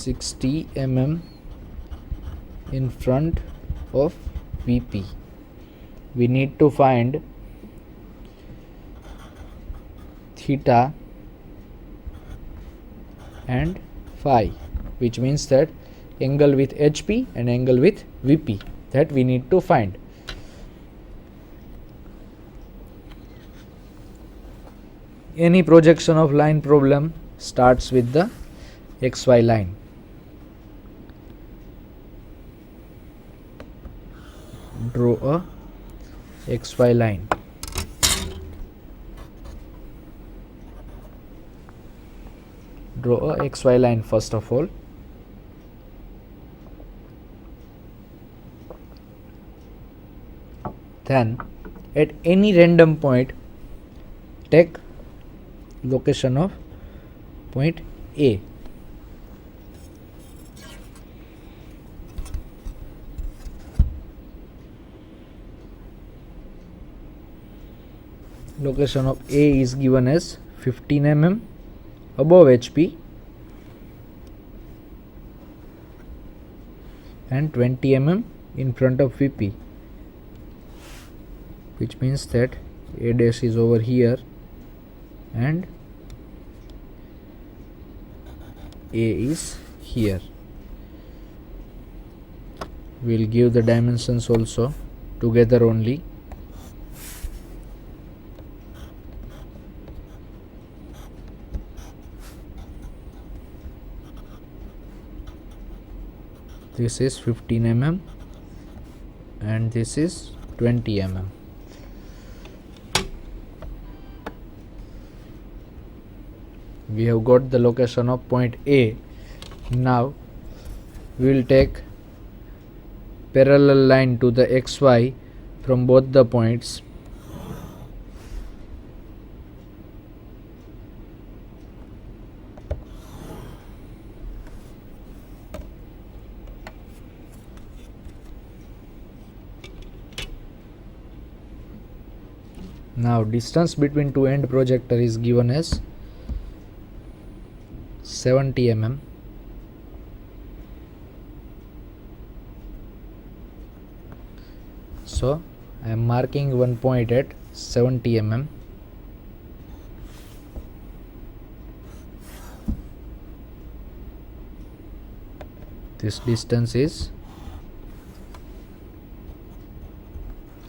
60 mm in front of VP. We need to find theta and phi, which means that angle with HP and angle with VP, that we need to find. Any projection of line problem starts with the XY line. Draw a XY line. Draw a XY line first of all. Then at any random point take location of point A. Location of A is given as 15 mm above HP and 20 mm in front of VP, which means that A dash is over here and A is here. We will give the dimensions also together only. This is 15 mm and this is 20 mm. We have got the location of point A. Now we will take parallel line to the XY from both the points. Now distance between two end projector is given as 70 mm. So I am marking one point at 70 mm. This distance is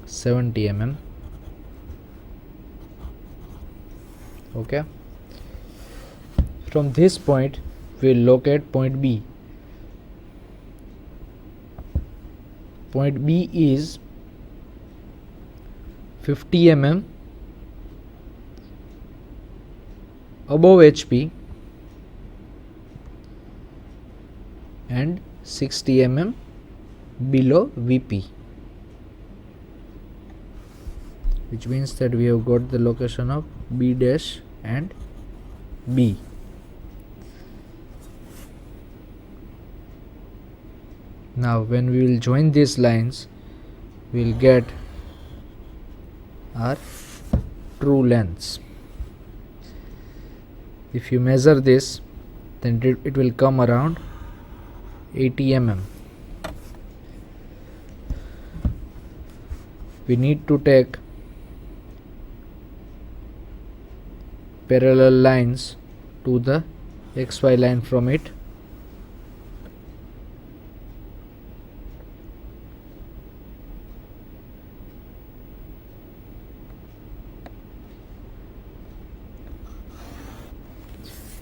70 mm. Okay. From this point we will locate point B. Point B is 50 mm above HP and 60 mm below VP, which means that we have got the location of B dash and B. Now when we will join these lines, we will get our true lengths. If you measure this, then it will come around 80 mm. We need to take parallel lines to the XY line from it.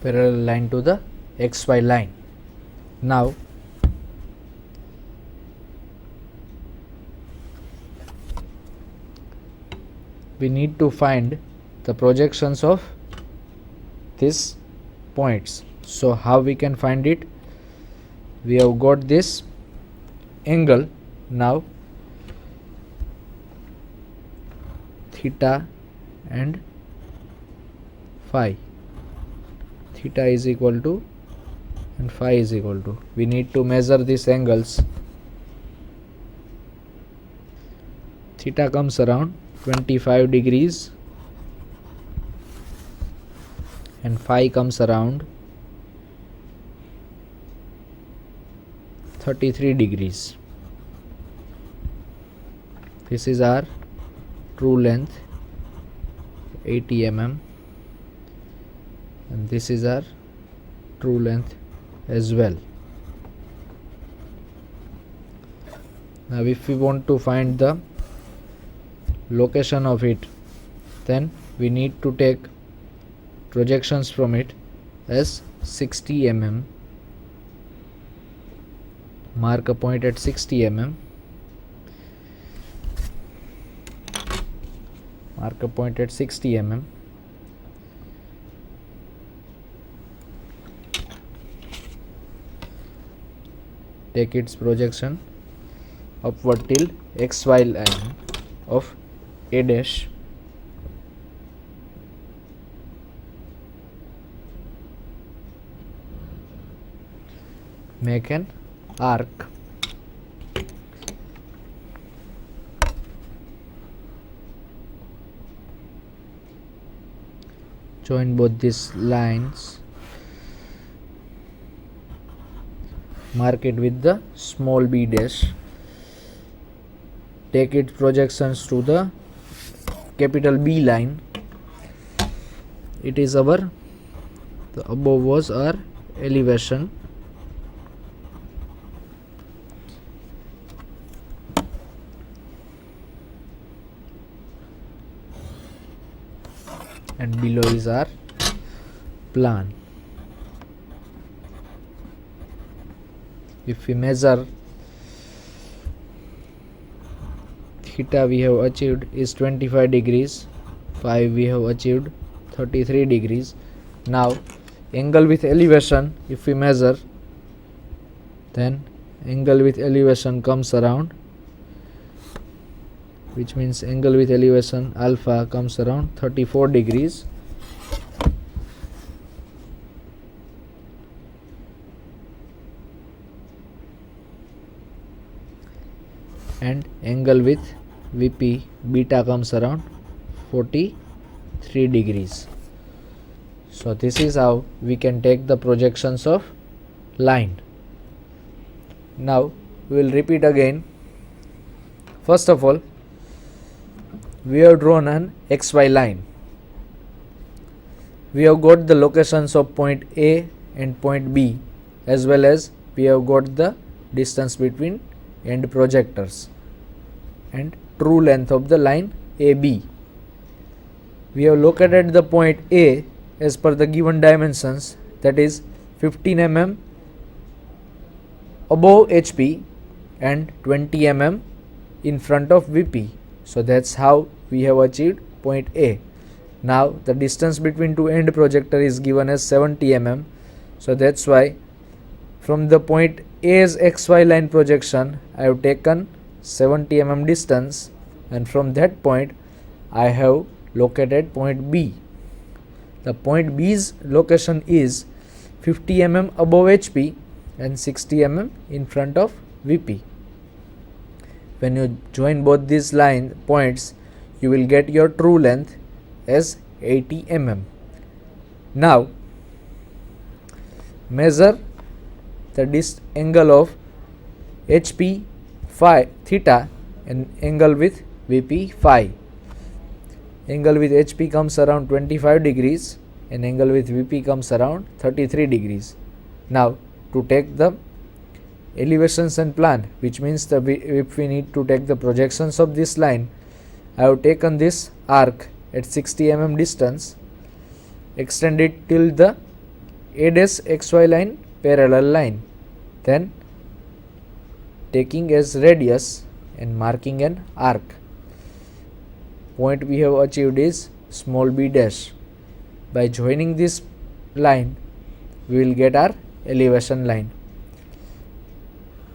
Parallel line to the XY line. Now we need to find the projections of these points. So how we can find it? We have got this angle. Now theta and phi. Theta is equal to and phi is equal to. We need to measure these angles. Theta comes around 25 degrees and phi comes around 33 degrees. This is our true length 80 mm, and this is our true length as well. Now if we want to find the location of it, then we need to take projections from it as 60 mm. Mark a point at 60 mm. Mark a point at 60 mm. Take its projection upward till XY line of A dash. Make an arc. Join both these lines. Mark it with the small b dash. Take its projections to the capital B line. It is the above was our elevation. And below is our plan. If we measure, theta we have achieved is 25 degrees, phi we have achieved 33 degrees. Now angle with elevation, if we measure, then angle with elevation comes around, which means angle with elevation alpha comes around 34 degrees. And angle with VP beta comes around 43 degrees. So this is how we can take the projections of line. Now we will repeat again. First of all, we have drawn an XY line. We have got the locations of point A and point B, as well as we have got the distance between end projectors and true length of the line AB. We have located the point A as per the given dimensions, that is 15 mm above HP and 20 mm in front of VP. So that's how we have achieved point A. Now the distance between two end projector is given as 70 mm. So that's why from the point A's XY line projection I have taken 70 mm distance, and from that point I have located point B. The point B's location is 50 mm above HP and 60 mm in front of VP. When you join both these line points, you will get your true length as 80 mm. Now measure the angle of HP phi theta and angle with VP phi. Angle with HP comes around 25 degrees and angle with VP comes around 33 degrees. Now to take the elevations and plan, which means that if we need to take the projections of this line, I have taken this arc at 60 mm distance, extend it till the A dash XY line parallel line, then taking as radius and marking an arc. Point we have achieved is small b dash. By joining this line, we will get our elevation line.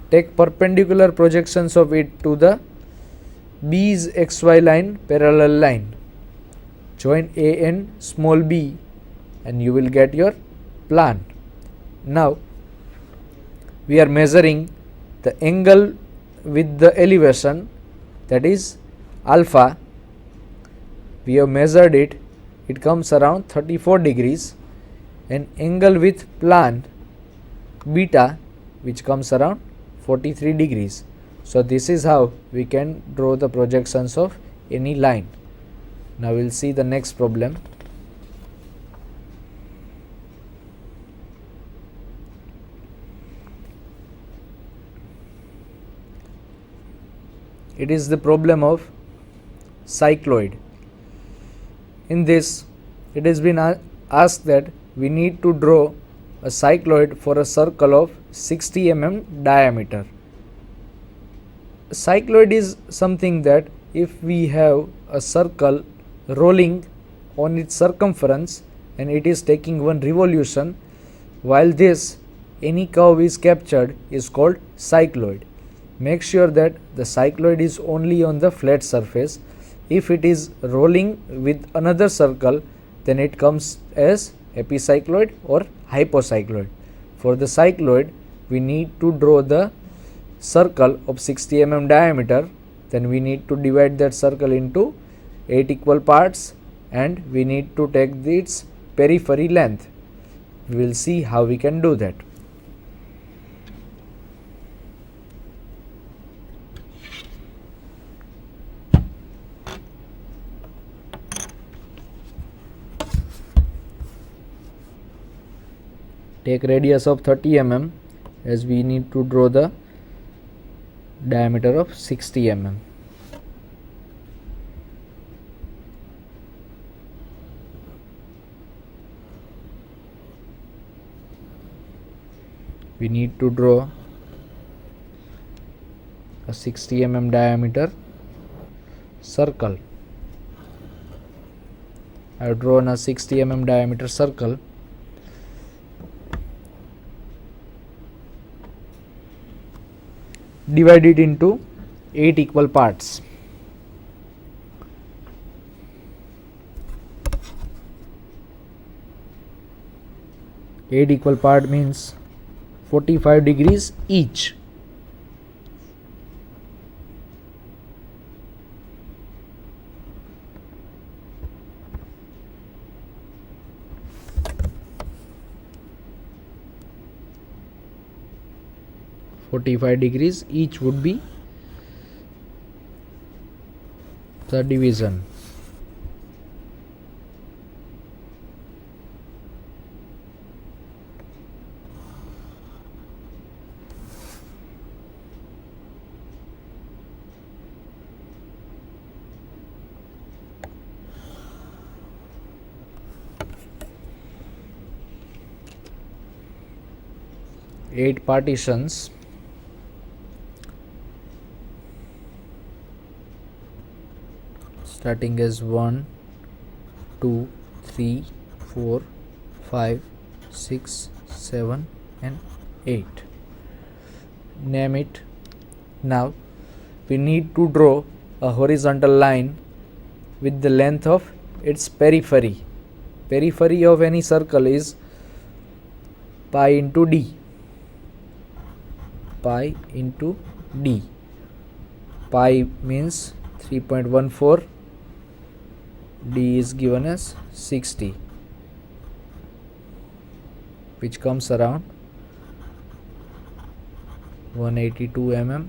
Take perpendicular projections of it to the B's XY line parallel line. Join A and small b and you will get your plan. Now we are measuring the angle with the elevation, that is alpha. We have measured it, it comes around 34 degrees, and angle with plan beta, which comes around 43 degrees. So this is how we can draw the projections of any line. Now we'll see the next problem. It is the problem of cycloid. In this, it has been asked that we need to draw a cycloid for a circle of 60 mm diameter. A cycloid is something that if we have a circle rolling on its circumference and it is taking one revolution, while this any curve is captured is called cycloid. Make sure that the cycloid is only on the flat surface. If it is rolling with another circle, then it comes as epicycloid or hypocycloid. For the cycloid, we need to draw the circle of 60 mm diameter. Then we need to divide that circle into 8 equal parts and we need to take its periphery length. We will see how we can do that. Take radius of 30 mm as we need to draw the diameter of 60 mm. We need to draw a 60 mm diameter circle. I have drawn a 60 mm diameter circle. Divide it into 8 equal parts. Eight equal part means 45 degrees each. Degrees each would be the division. Eight partitions. Starting as 1, 2, 3, 4, 5, 6, 7 and 8. Name it. Now we need to draw a horizontal line with the length of its periphery. Periphery of any circle is pi into d. Pi into d. Pi means 3.14. D is given as 60, which comes around 182 mm.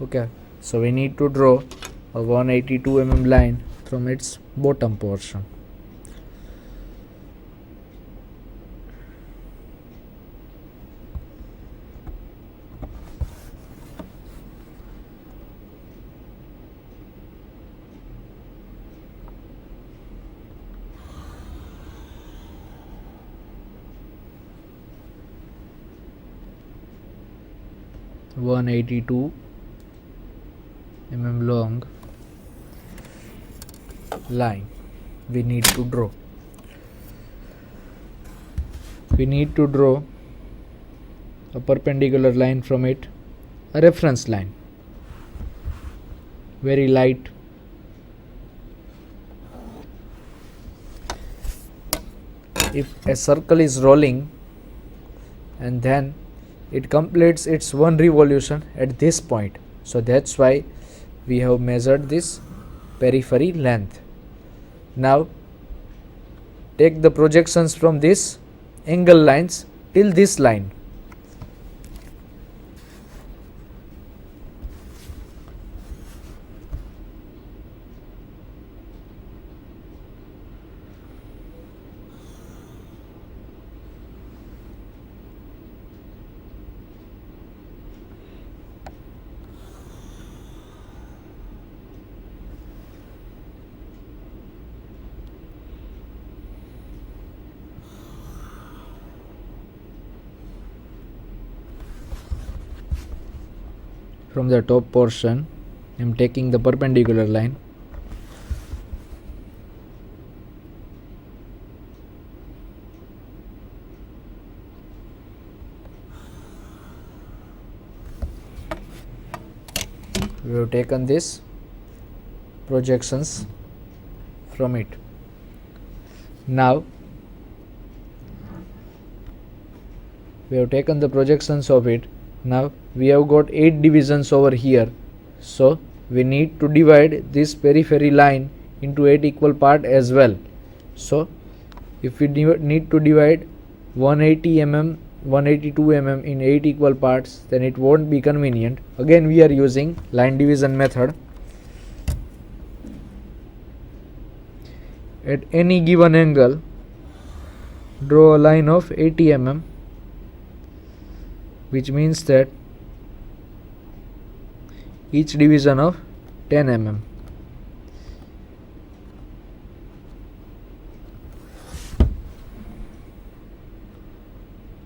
Okay, so we need to draw a 182 mm line from its bottom portion. .182 mm long line we need to draw. We need to draw a perpendicular line from it, a reference line, very light. If a circle is rolling and then it completes its one revolution at this point, so that's why we have measured this periphery length. Now take the projections from these angle lines till this line. From the top portion, I am taking the perpendicular line. We have taken this projections from it. Now we have taken the projections of it. Now we have got 8 divisions over here, so we need to divide this periphery line into 8 equal parts as well. So if we need to divide 180 mm 182 mm in 8 equal parts, then it won't be convenient. Again we are using line division method. At any given angle, draw a line of 80 mm, which means that each division of 10 mm.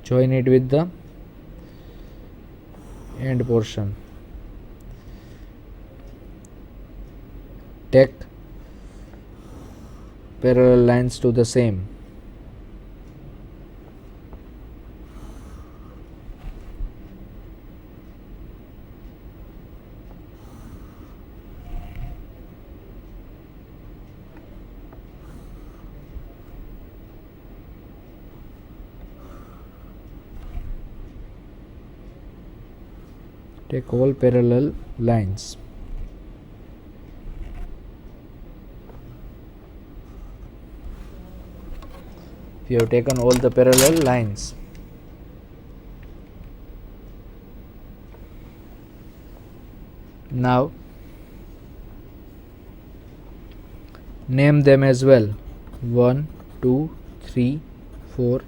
Join it with the end portion. Take parallel lines to the same. Take all parallel lines. We have taken all the parallel lines. Now name them as well. 1, 2, 3, 4,